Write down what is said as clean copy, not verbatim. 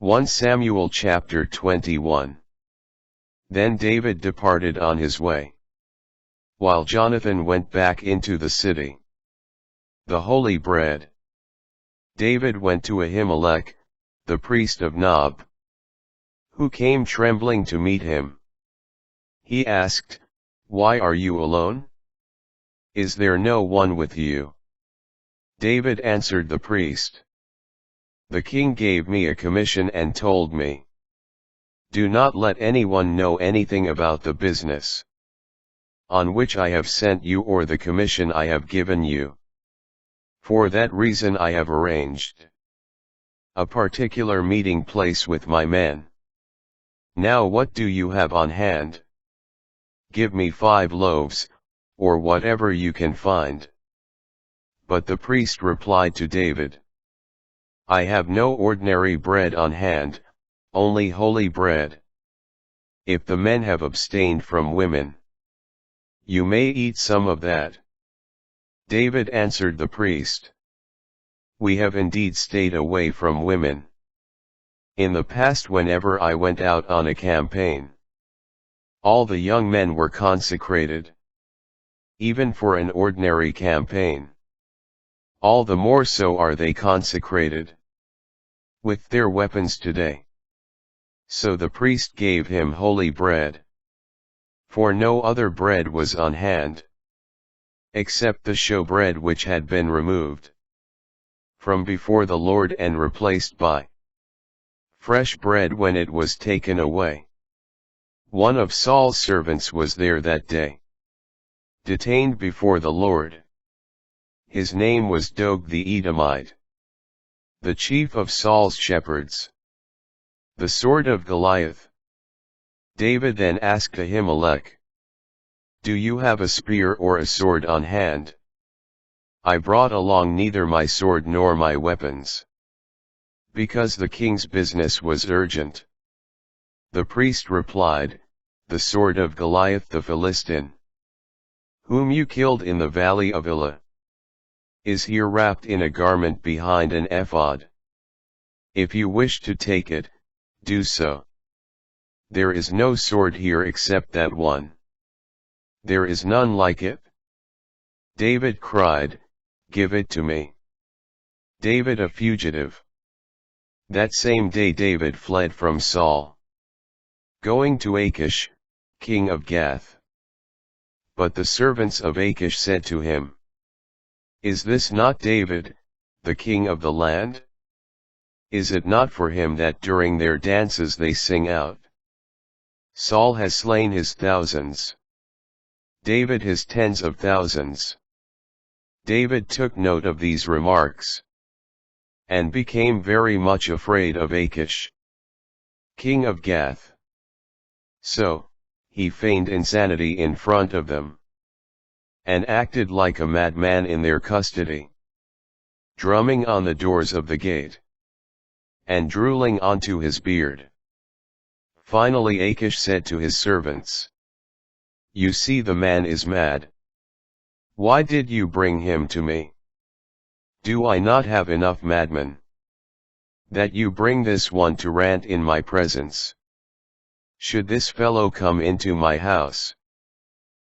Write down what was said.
1 Samuel chapter 21. Then David departed on his way, while Jonathan went back into the city. The holy bread. David went to Ahimelech, the priest of Nob, who came trembling to meet him. He asked, "Why are you alone? Is there no one with you?" David answered the priest, "The king gave me a commission and told me, 'Do not let anyone know anything about the business on which I have sent you or the commission I have given you.' For that reason I have arranged a particular meeting place with my men. Now what do you have on hand? Give me 5 loaves, or whatever you can find." But the priest replied to David, "I have no ordinary bread on hand, only holy bread. If the men have abstained from women, you may eat some of that." David answered the priest, "We have indeed stayed away from women. In the past, whenever I went out on a campaign, all the young men were consecrated. Even for an ordinary campaign, all the more so are they consecrated with their weapons today." So the priest gave him holy bread, for no other bread was on hand, except the showbread which had been removed from before the Lord and replaced by fresh bread when it was taken away. One of Saul's servants was there that day, detained before the Lord. His name was Doeg the Edomite, the chief of Saul's shepherds. The sword of Goliath. David then asked Ahimelech, "Do you have a spear or a sword on hand?" "I brought along neither my sword nor my weapons, because the king's business was urgent." The priest replied, "The sword of Goliath the Philistine, whom you killed in the valley of Elah, is here wrapped in a garment behind an ephod. If you wish to take it, do so. There is no sword here except that one. There is none like it." David cried, "Give it to me." David a fugitive. That same day David fled from Saul, going to Achish, king of Gath. But the servants of Achish said to him, "Is this not David, the king of the land? Is it not for him that during their dances they sing out, 'Saul has slain his thousands, David his tens of thousands'?" David took note of these remarks, and became very much afraid of Achish, king of Gath. So, he feigned insanity in front of them, and acted like a madman in their custody, drumming on the doors of the gate, and drooling onto his beard. Finally Achish said to his servants, "You see the man is mad. Why did you bring him to me? Do I not have enough madmen, that you bring this one to rant in my presence? Should this fellow come into my house,